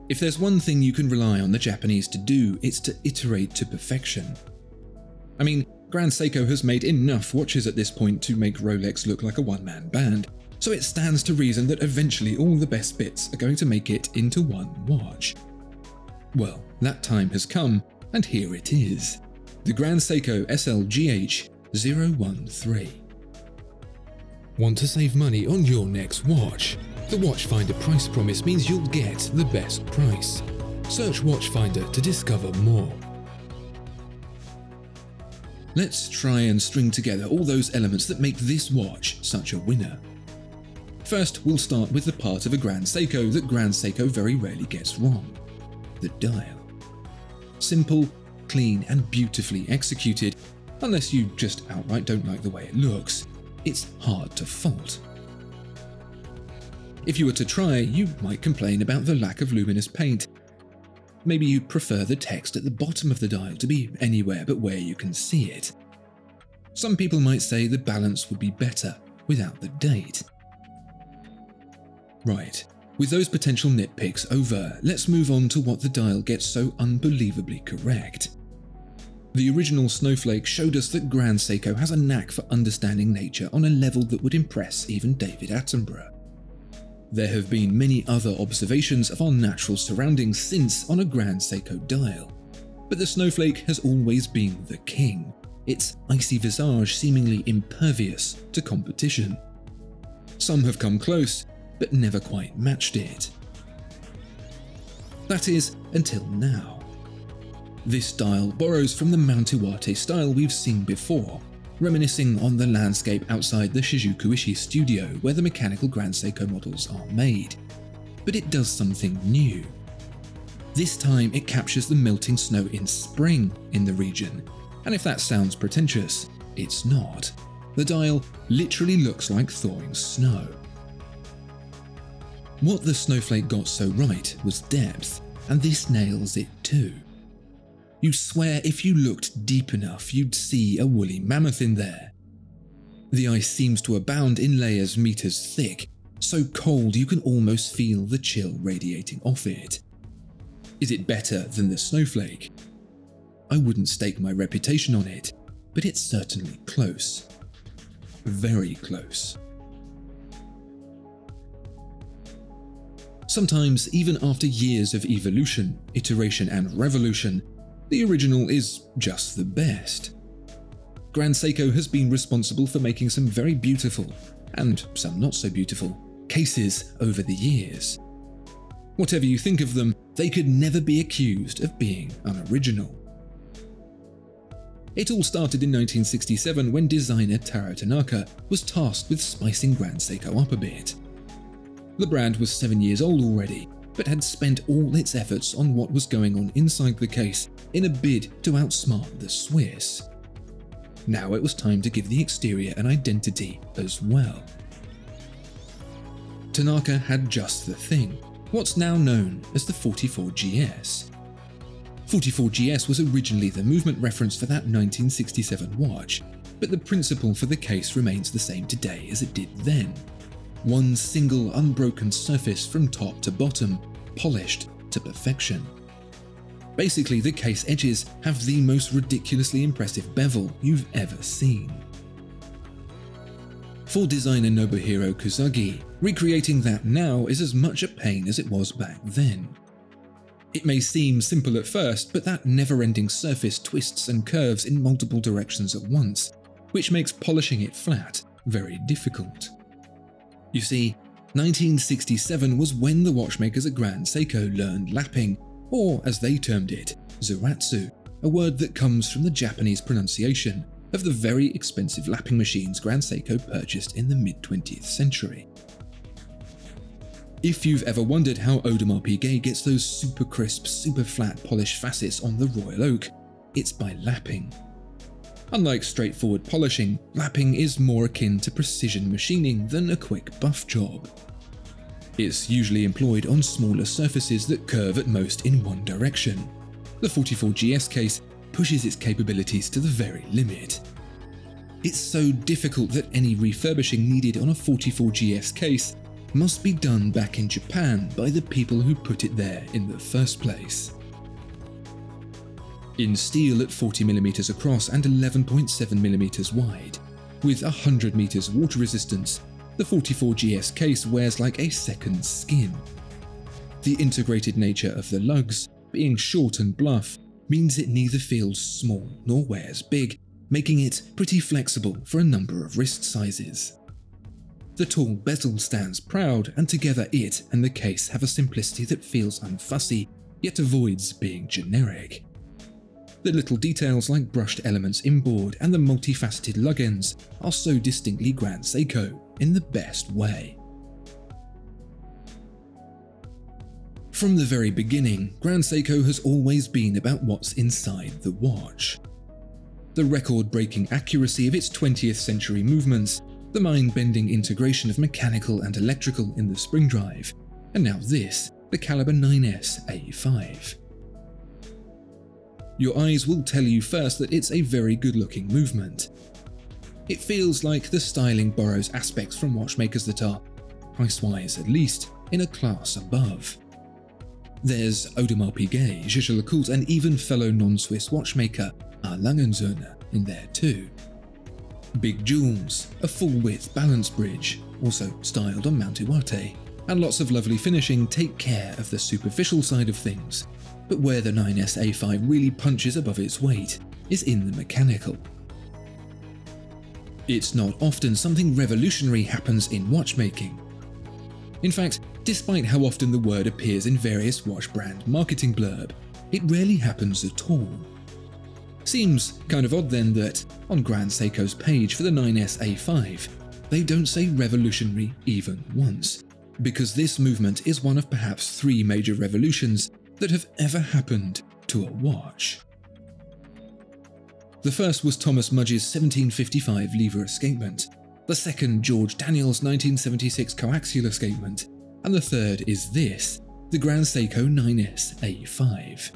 If there's one thing you can rely on the Japanese to do, it's to iterate to perfection. I mean, Grand Seiko has made enough watches at this point to make Rolex look like a one-man band, so it stands to reason that eventually all the best bits are going to make it into one watch. Well, that time has come, and here it is. The Grand Seiko SLGH013. Want to save money on your next watch? The Watchfinder price promise means you'll get the best price. Search Watchfinder to discover more. Let's try and string together all those elements that make this watch such a winner. First, we'll start with the part of a Grand Seiko that Grand Seiko very rarely gets wrong: the dial. Simple, clean, and beautifully executed, unless you just outright don't like the way it looks. It's hard to fault. If you were to try, you might complain about the lack of luminous paint. Maybe you prefer the text at the bottom of the dial to be anywhere but where you can see it. Some people might say the balance would be better without the date. Right, with those potential nitpicks over, let's move on to what the dial gets so unbelievably correct. The original Snowflake showed us that Grand Seiko has a knack for understanding nature on a level that would impress even David Attenborough. There have been many other observations of our natural surroundings since on a Grand Seiko dial, but the Snowflake has always been the king, its icy visage seemingly impervious to competition. Some have come close, but never quite matched it. That is, until now. This dial borrows from the Mantuate style we've seen before, reminiscing on the landscape outside the Shizukuishi studio where the mechanical Grand Seiko models are made. But it does something new. This time it captures the melting snow in spring in the region, and if that sounds pretentious, it's not. The dial literally looks like thawing snow. What the Snowflake got so right was depth, and this nails it too. You'd swear if you looked deep enough you'd see a woolly mammoth in there. The ice seems to abound in layers meters thick, so cold you can almost feel the chill radiating off it. Is it better than the Snowflake? I wouldn't stake my reputation on it, but it's certainly close. Very close. Sometimes, even after years of evolution, iteration and revolution, the original is just the best. Grand Seiko has been responsible for making some very beautiful, and some not so beautiful, cases over the years. Whatever you think of them, they could never be accused of being unoriginal. It all started in 1967 when designer Taro Tanaka was tasked with spicing Grand Seiko up a bit. The brand was 7 years old already, but had spent all its efforts on what was going on inside the case in a bid to outsmart the Swiss. Now it was time to give the exterior an identity as well. Tanaka had just the thing, what's now known as the 44GS. 44GS was originally the movement reference for that 1967 watch, but the principle for the case remains the same today as it did then. One single unbroken surface from top to bottom, polished to perfection. Basically, the case edges have the most ridiculously impressive bevel you've ever seen. For designer Nobuhiro Kusagi, recreating that now is as much a pain as it was back then. It may seem simple at first, but that never-ending surface twists and curves in multiple directions at once, which makes polishing it flat very difficult. You see, 1967 was when the watchmakers at Grand Seiko learned lapping, or as they termed it, zuratsu, a word that comes from the Japanese pronunciation of the very expensive lapping machines Grand Seiko purchased in the mid-20th century. If you've ever wondered how Audemars Piguet gets those super crisp, super flat polished facets on the Royal Oak, it's by lapping. Unlike straightforward polishing, lapping is more akin to precision machining than a quick buff job. It's usually employed on smaller surfaces that curve at most in one direction. The 44GS case pushes its capabilities to the very limit. It's so difficult that any refurbishing needed on a 44GS case must be done back in Japan by the people who put it there in the first place. In steel at 40mm across and 11.7mm wide, with 100 meters water resistance, the 44GS case wears like a second skin. The integrated nature of the lugs, being short and bluff, means it neither feels small nor wears big, making it pretty flexible for a number of wrist sizes. The tall bezel stands proud, and together it and the case have a simplicity that feels unfussy, yet avoids being generic. The little details like brushed elements inboard and the multifaceted lug ends are so distinctly Grand Seiko in the best way. From the very beginning, Grand Seiko has always been about what's inside the watch. The record-breaking accuracy of its 20th century movements, the mind-bending integration of mechanical and electrical in the spring drive, and now this, the caliber 9S A5. Your eyes will tell you first that it's a very good-looking movement. It feels like the styling borrows aspects from watchmakers that are, price-wise at least, in a class above. There's Audemars Piguet, Jaeger-LeCoultre, and even fellow non-Swiss watchmaker A. Langenzoner in there too. Big jewels, a full-width balance bridge, also styled on Mount Iwate, and lots of lovely finishing take care of the superficial side of things. But where the 9S A5 really punches above its weight is in the mechanical. It's not often something revolutionary happens in watchmaking. In fact, despite how often the word appears in various watch brand marketing blurb, it rarely happens at all. Seems kind of odd then that, on Grand Seiko's page for the 9S A5, they don't say revolutionary even once, because this movement is one of perhaps 3 major revolutions that have ever happened to a watch. The first was Thomas Mudge's 1755 lever escapement, the second George Daniel's 1976 coaxial escapement, and the third is this, the Grand Seiko 9S A5.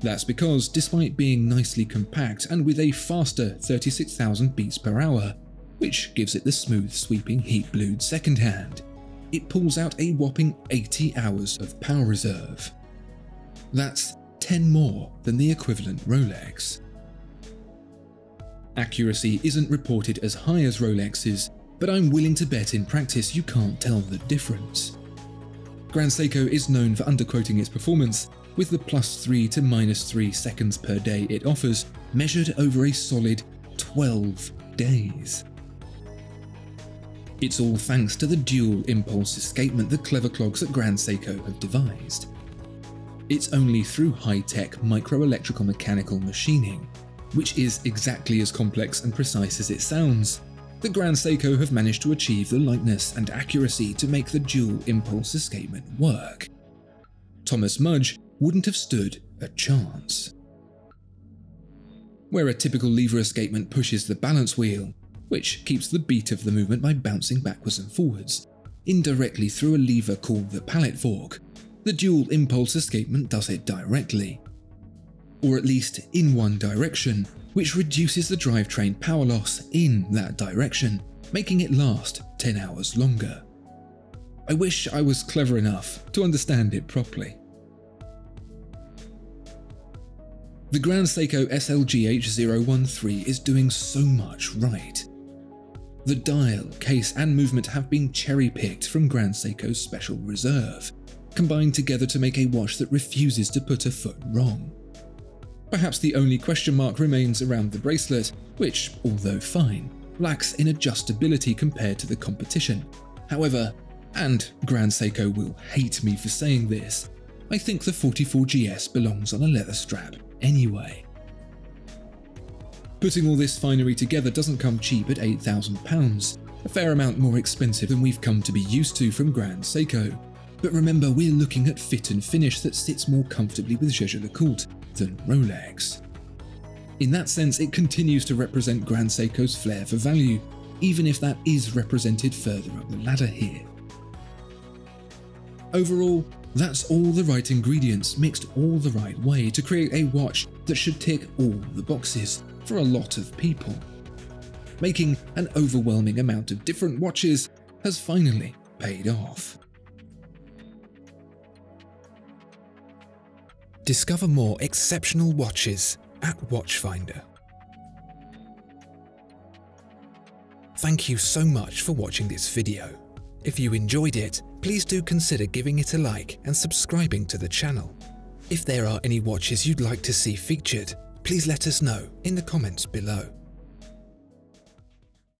That's because, despite being nicely compact and with a faster 36,000 beats per hour, which gives it the smooth sweeping heat-blued second hand, it pulls out a whopping 80 hours of power reserve. That's 10 more than the equivalent Rolex. Accuracy isn't reported as high as Rolex's, but I'm willing to bet in practice you can't tell the difference. Grand Seiko is known for underquoting its performance, with the +3 to -3 seconds per day it offers measured over a solid 12 days. It's all thanks to the dual impulse escapement the clever clogs at Grand Seiko have devised. It's only through high-tech microelectrical mechanical machining, which is exactly as complex and precise as it sounds, that Grand Seiko have managed to achieve the lightness and accuracy to make the dual impulse escapement work. Thomas Mudge wouldn't have stood a chance. Where a typical lever escapement pushes the balance wheel, which keeps the beat of the movement by bouncing backwards and forwards, indirectly through a lever called the pallet fork, the dual impulse escapement does it directly. Or at least in one direction, which reduces the drivetrain power loss in that direction, making it last 10 hours longer. I wish I was clever enough to understand it properly. The Grand Seiko SLGH013 is doing so much right. The dial, case and movement have been cherry-picked from Grand Seiko's special reserve, combined together to make a watch that refuses to put a foot wrong. Perhaps the only question mark remains around the bracelet, which, although fine, lacks in adjustability compared to the competition. However, and Grand Seiko will hate me for saying this, I think the 44GS belongs on a leather strap anyway. Putting all this finery together doesn't come cheap at £8,000, a fair amount more expensive than we've come to be used to from Grand Seiko. But remember, we're looking at fit and finish that sits more comfortably with Jaeger-LeCoultre than Rolex. In that sense, it continues to represent Grand Seiko's flair for value, even if that is represented further up the ladder here. Overall, that's all the right ingredients mixed all the right way to create a watch that should tick all the boxes for a lot of people. Making an overwhelming amount of different watches has finally paid off. Discover more exceptional watches at Watchfinder. Thank you so much for watching this video. If you enjoyed it, please do consider giving it a like and subscribing to the channel. If there are any watches you'd like to see featured, please let us know in the comments below.